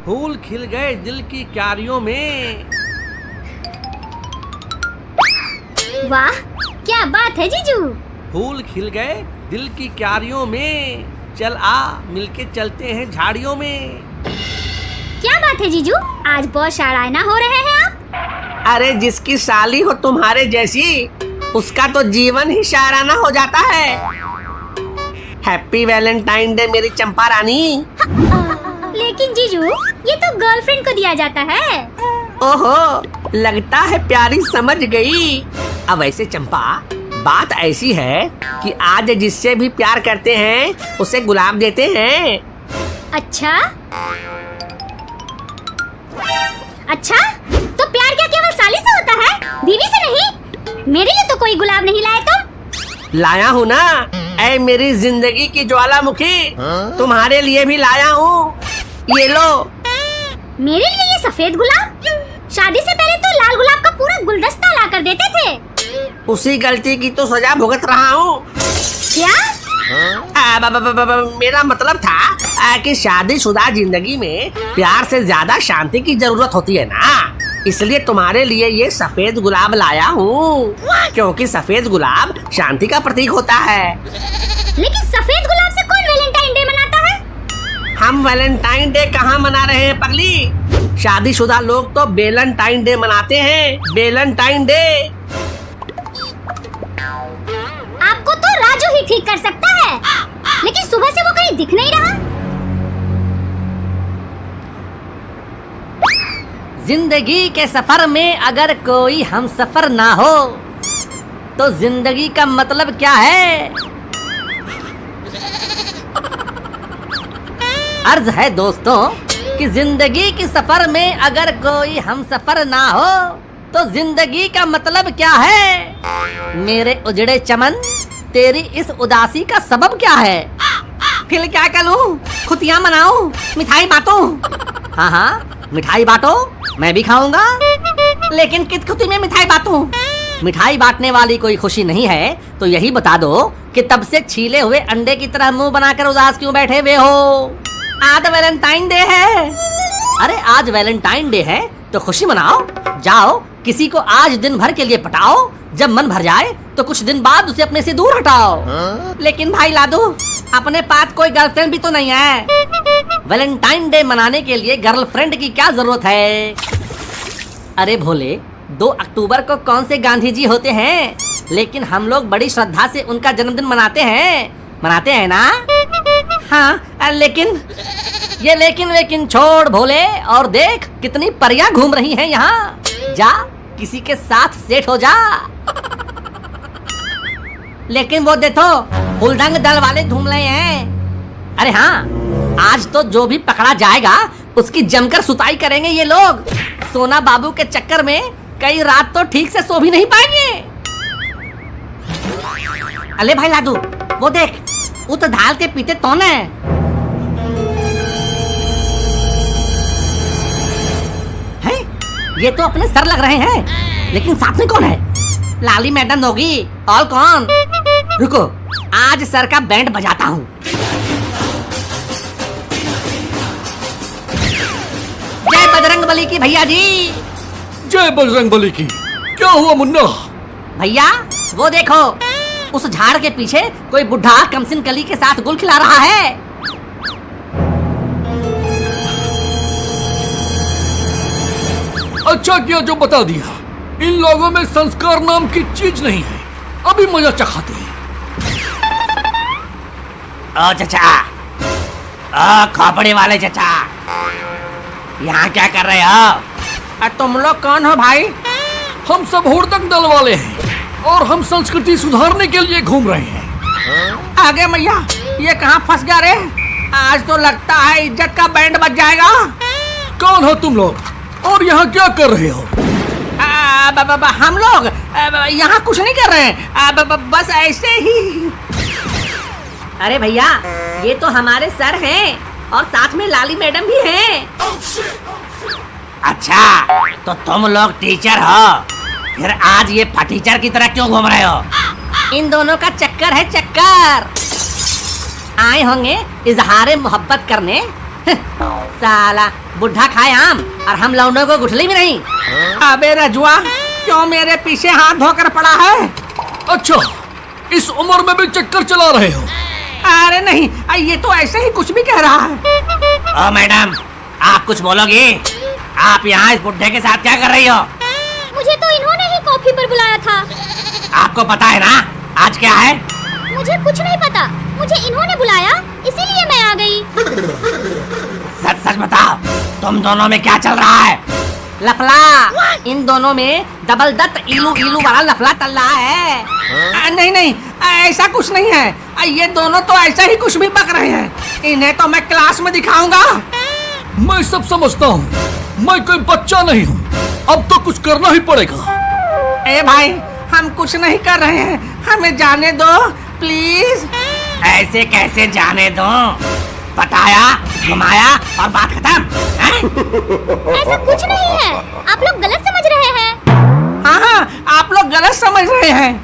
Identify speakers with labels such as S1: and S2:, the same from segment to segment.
S1: फूल खिल गए दिल की क्यारियों में।
S2: वाह, क्या बात है जीजू।
S1: फूल खिल गए दिल की क्यारियों में, चल आ मिलके चलते हैं झाड़ियों में।
S2: क्या बात है जीजू, आज बहुत शायराना हो रहे हैं आप।
S3: अरे जिसकी साली हो तुम्हारे जैसी, उसका तो जीवन ही शायराना हो जाता है। हैप्पी वैलेंटाइन डे मेरी चंपा रानी।
S2: लेकिन जीजू, ये तो गर्लफ्रेंड को दिया जाता है।
S3: ओहो, लगता है प्यारी समझ गई। अब वैसे चंपा, बात ऐसी है कि आज जिससे भी प्यार करते हैं उसे गुलाब देते हैं।
S2: अच्छा, तो प्यार क्या केवल साली से होता है, बीवी से नहीं? मेरे लिए तो कोई गुलाब नहीं लाए तुम।
S3: लाया हूँ ना, ऐ मेरी जिंदगी की ज्वालामुखी, तुम्हारे लिए भी लाया हूँ। ये लो।
S2: मेरे लिए ये सफेद गुलाब? शादी से पहले तो लाल गुलाब का पूरा गुलदस्ता ला कर देते थे।
S3: उसी गलती की तो सजा भुगत रहा हूँ।
S2: क्या?
S3: मेरा मतलब था कि शादीशुदा जिंदगी में प्यार से ज्यादा शांति की जरूरत होती है ना, इसलिए तुम्हारे लिए ये सफेद गुलाब लाया हूँ, क्योंकि सफेद गुलाब शांति का प्रतीक होता है।
S2: लेकिन सफेद गुलाब से कौन वैलेंटाइन डे मनाता है?
S3: हम वैलेंटाइन डे कहाँ मना रहे हैं पगली, शादीशुदा लोग तो वेलेंटाइन डे मनाते हैं। Valentine day.
S2: आपको तो राजू ही ठीक कर सकता है, लेकिन सुबह से वो कहीं दिख नहीं रहा।
S4: जिंदगी के सफर में अगर कोई हम सफर ना हो तो जिंदगी का मतलब क्या है? अर्ज है दोस्तों कि जिंदगी के सफर में अगर कोई हम सफर ना हो तो जिंदगी का मतलब क्या है? मेरे उजड़े चमन, तेरी इस उदासी का सबब क्या है? फिर क्या करूं? खुतियां मनाऊं, मिठाई बांटूं? हाँ, मिठाई बांटो, मैं भी खाऊंगा। लेकिन किस खुशी में मिठाई बांटूं? मिठाई बांटने वाली कोई खुशी नहीं है तो यही बता दो कि तब से छीले हुए अंडे की तरह मुंह बनाकर उदास क्यों बैठे हुए हो? आज वैलेंटाइन डे है। अरे आज वैलेंटाइन डे है तो खुशी मनाओ। जाओ किसी को आज दिन भर के लिए पटाओ, जब मन भर जाए तो कुछ दिन बाद उसे अपने से दूर हटाओ। लेकिन भाई लादू, अपने पास कोई गर्लफ्रेंड भी तो नहीं है। वैलेंटाइन डे मनाने के लिए गर्लफ्रेंड की क्या जरूरत है? अरे भोले, 2 अक्टूबर को कौन से गांधी जी होते हैं, लेकिन हम लोग बड़ी श्रद्धा से उनका जन्मदिन मनाते हैं ना? हाँ, लेकिन छोड़ भोले और देख कितनी परियां घूम रही हैं यहाँ। जा किसी के साथ सेट हो जा। लेकिन वो देखो, हुलदंग दल वाले घूम रहे हैं। अरे हाँ, आज तो जो भी पकड़ा जाएगा उसकी जमकर सुताई करेंगे ये लोग। सोना बाबू के चक्कर में कई रात तो ठीक से सो भी नहीं पाएंगे। अले भाई लादू, वो देख, वो तो ढाल के पीते कौन है? ये तो अपने सर लग रहे हैं, लेकिन साथ में कौन है? लाली मैडम होगी, और कौन? रुको, आज सर का बैंड बजाता हूँ। जय बजरंगबली की भैया जी।
S5: जय बजरंगबली की। क्या हुआ मुन्ना?
S4: भैया वो देखो, उस झाड़ के पीछे कोई बुढ़ा कमसिन कली के साथ गुल खिला रहा है।
S5: अच्छा किया जो बता दिया। इन लोगों में संस्कार नाम की चीज नहीं है। अभी मजा चखाते हैं।
S3: ओ चचा, ओ खोपड़ी वाले चचा, यहाँ क्या कर रहे हो? तुम लोग कौन हो भाई?
S5: हम सब हुड़दंग दल वाले हैं और हम संस्कृति सुधारने के लिए घूम रहे हैं।
S3: आगे मैया, ये कहाँ फंस गया रे? आज तो लगता है इज्जत का बैंड बज जाएगा।
S5: कौन हो तुम लोग और यहाँ क्या कर रहे हो?
S3: हम लोग यहाँ कुछ नहीं कर रहे हैं, बस ऐसे ही।
S4: अरे भैया, ये तो हमारे सर हैं और साथ में लाली मैडम भी हैं।
S3: अच्छा, तो तुम लोग टीचर हो, फिर आज ये फटीचर की तरह क्यों घूम रहे हो?
S4: इन दोनों का चक्कर है, चक्कर। आए होंगे इजहार मोहब्बत करने। साला बुढ़ा खाए आम और हम लौंडों को गुठली भी नहीं।
S3: अबे रजुआ, क्यों मेरे पीछे हाथ धोकर पड़ा है?
S5: अच्छा, इस उम्र में भी चक्कर चला रहे हो?
S3: अरे नहीं, ये तो ऐसे ही कुछ भी कह रहा है। ओ मैडम, आप कुछ बोलोगी? आप यहाँ इस बुढ़े के साथ क्या कर रही हो?
S2: मुझे तो इन्होंने ही कॉफी पर बुलाया था।
S3: आपको पता है ना आज क्या है?
S2: मुझे कुछ नहीं पता, मुझे इन्होंने बुलाया इसीलिए मैं आ गई।
S3: सच सच बताओ, तुम दोनों में क्या चल रहा है?
S4: लफला, इन दोनों में जबरदस्त इलू इलू वाला लफला चल रहा है।
S3: नहीं नहीं, ऐसा कुछ नहीं है। ये दोनों तो ऐसा ही कुछ भी बक रहे हैं। इन्हें तो मैं क्लास में दिखाऊंगा।
S5: मैं सब समझता हूँ, मैं कोई बच्चा नहीं हूँ। अब तो कुछ करना ही पड़ेगा।
S3: ए भाई, हम कुछ नहीं कर रहे हैं, हमें जाने दो प्लीज। ऐसे कैसे जाने दो? बताया, घुमाया और बात खत्म।
S2: ऐसा कुछ नहीं है, आप लोग गलत समझ रहे हैं।
S3: हाँ हाँ, आप लोग गलत समझ रहे हैं।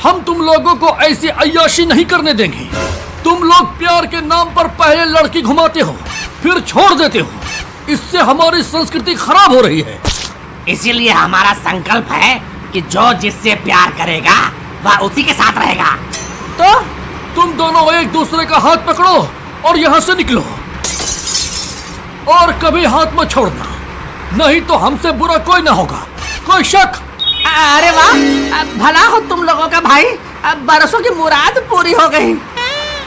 S5: हम तुम लोगों को ऐसी अय्याशी नहीं करने देंगे। तुम लोग प्यार के नाम पर पहले लड़की घुमाते हो, फिर छोड़ देते हो। इससे हमारी संस्कृति खराब हो रही है।
S3: इसीलिए हमारा संकल्प है कि जो जिससे प्यार करेगा वह उसी के साथ रहेगा।
S5: तो तुम दोनों एक दूसरे का हाथ पकड़ो और यहाँ से निकलो, और कभी हाथ मत छोड़ना, नहीं तो हमसे बुरा कोई ना होगा। कोई शक?
S3: अरे वाह, भला हो तुम लोगों का भाई, अब बरसों की मुराद पूरी हो गई।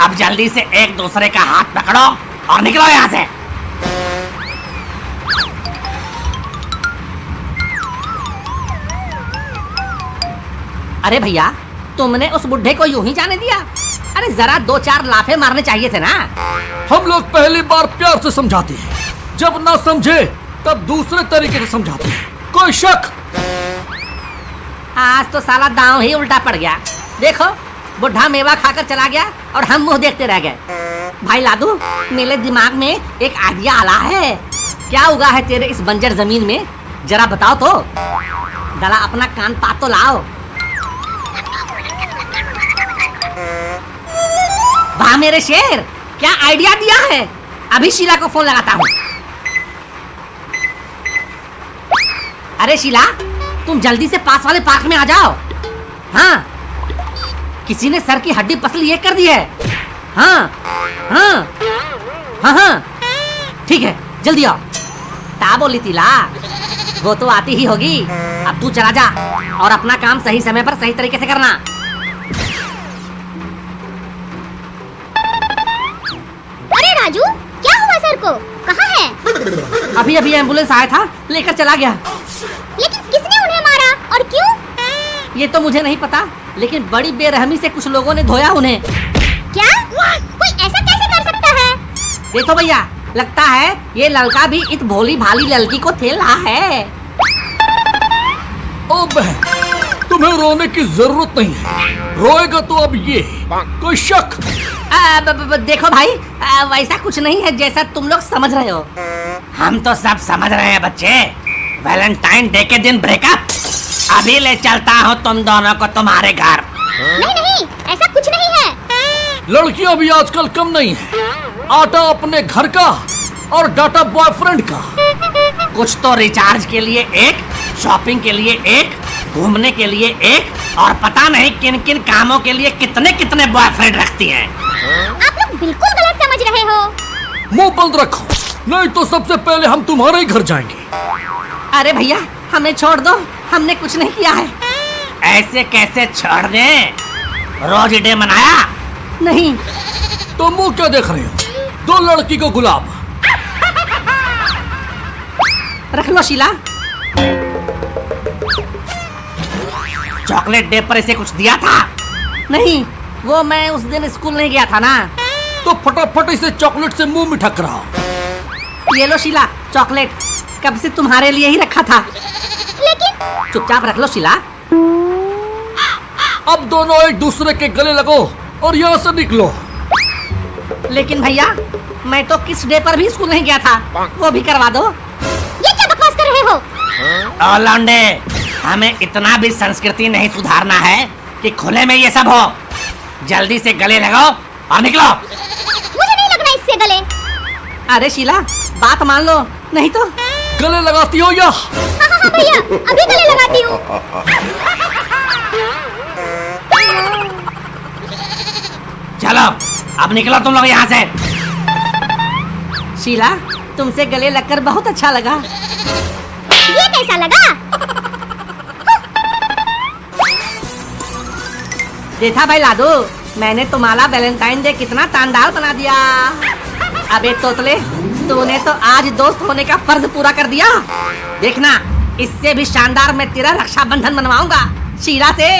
S3: अब जल्दी से एक दूसरे का हाथ पकड़ो और निकलो यहाँ से।
S4: अरे भैया, तुमने उस बुढ़े को यूं ही जाने दिया? अरे जरा 2-4 लाफे मारने चाहिए थे ना।
S5: हम लोग पहली बार प्यार से समझाते हैं, जब ना समझे तब दूसरे तरीके से समझाते हैं। कोई शक?
S4: आज तो साला दांव ही उल्टा पड़ गया। देखो, बुढ़ा मेवा खाकर चला गया और हम मुंह देखते रह गए। भाई लादू, मेरे दिमाग में एक आइडिया आला है। क्या उगा है तेरे इस बंजर जमीन में, जरा बताओ तो। दला अपना कान पात तो लाओ। वाह मेरे शेर, क्या आइडिया दिया है। अभी शीला को फोन लगाता हूँ। अरे शीला, तुम जल्दी से पास वाले पार्क में आ जाओ। हाँ, किसी ने सर की हड्डी पसली एक कर दी है। हाँ हाँ हाँ हाँ, ठीक है, जल्दी आओ। ता बोली तिला, वो तो आती ही होगी। अब तू चला जा और अपना काम सही समय पर सही तरीके से करना।
S2: अरे राजू, क्या हुआ सर को? कहाँ है?
S4: अभी अभी एम्बुलेंस आया था, लेकर चला गया।
S2: लेकिन किसने उन्हें मारा और क्यों?
S4: ये तो मुझे नहीं पता, लेकिन बड़ी बेरहमी से कुछ लोगों ने धोया उन्हें।
S2: क्या? कोई ऐसा कैसे कर सकता है?
S4: देखो भैया, लगता है ये लड़का भी इत भोली भाली लड़की को खेल रहा है।
S5: ओ बहन, तुम्हें रोने की जरूरत नहीं है। रोएगा तो अब ये। कोई शक?
S4: देखो भाई, वैसा कुछ नहीं है जैसा तुम लोग समझ रहे हो।
S3: हम तो सब समझ रहे हैं बच्चे। वैलेंटाइन डे के दिन ब्रेकअप। अभी ले चलता हूँ तुम दोनों को तुम्हारे घर।
S2: नहीं नहीं, ऐसा कुछ नहीं है।
S5: लड़कियां भी आजकल कम नहीं है। आटा अपने घर का और डाटा बॉयफ्रेंड का।
S3: कुछ तो रिचार्ज के लिए एक, शॉपिंग के लिए एक, घूमने के लिए एक, और पता नहीं किन किन कामों के लिए कितने कितने बॉयफ्रेंड रखती हैं।
S2: आप लोग बिल्कुल गलत समझ रहे हो।
S5: मुंह बंद रखो, नहीं तो सबसे पहले हम तुम्हारे ही घर जाएंगे।
S4: अरे भैया, हमें छोड़ दो, हमने कुछ नहीं किया है।
S3: ऐसे कैसे छोड़ दें? रोज डे मनाया?
S4: नहीं।
S5: तो मुंह क्या देख रहे हो? दो लड़की को गुलाब।
S4: रख लो शीला।
S3: चॉकलेट डे पर इसे कुछ दिया था?
S4: नहीं, वो मैं उस दिन स्कूल नहीं गया था ना।
S5: तो फटाफट इसे चॉकलेट से मुंह में ठक रहा।
S4: ये लो शीला, चॉकलेट कब से तुम्हारे लिए ही रखा था।
S2: लेकिन
S4: चुपचाप रख लो शीला।
S5: अब दोनों एक दूसरे के गले लगो और यहाँ से निकलो।
S4: लेकिन भैया, मैं तो किस डे पर भी स्कूल नहीं गया था, वो भी करवा दो।
S2: ये क्या बकवास कर रहे हो?
S3: ओ लौंडे, हमें इतना भी संस्कृति नहीं सुधारना है कि खुले में ये सब हो। जल्दी से गले लगाओ और निकलो।
S2: के गले।
S4: अरे शीला, बात मान लो, नहीं तो
S5: गले लगाती हो या?
S2: हाँ भैया, अभी गले लगाती हूँ।
S3: चलो अब निकलो तुम लोग यहाँ से।
S4: शीला, तुमसे गले लगकर बहुत अच्छा लगा।
S2: ये कैसा लगा?
S4: देखा भाई लादू, मैंने तुम्हारा वैलेंटाइन डे कितना शानदार बना दिया। अबे तोतले, तूने तो आज दोस्त होने का फर्ज पूरा कर दिया। देखना, इससे भी शानदार मैं तेरा रक्षाबंधन मनवाऊंगा शीला से।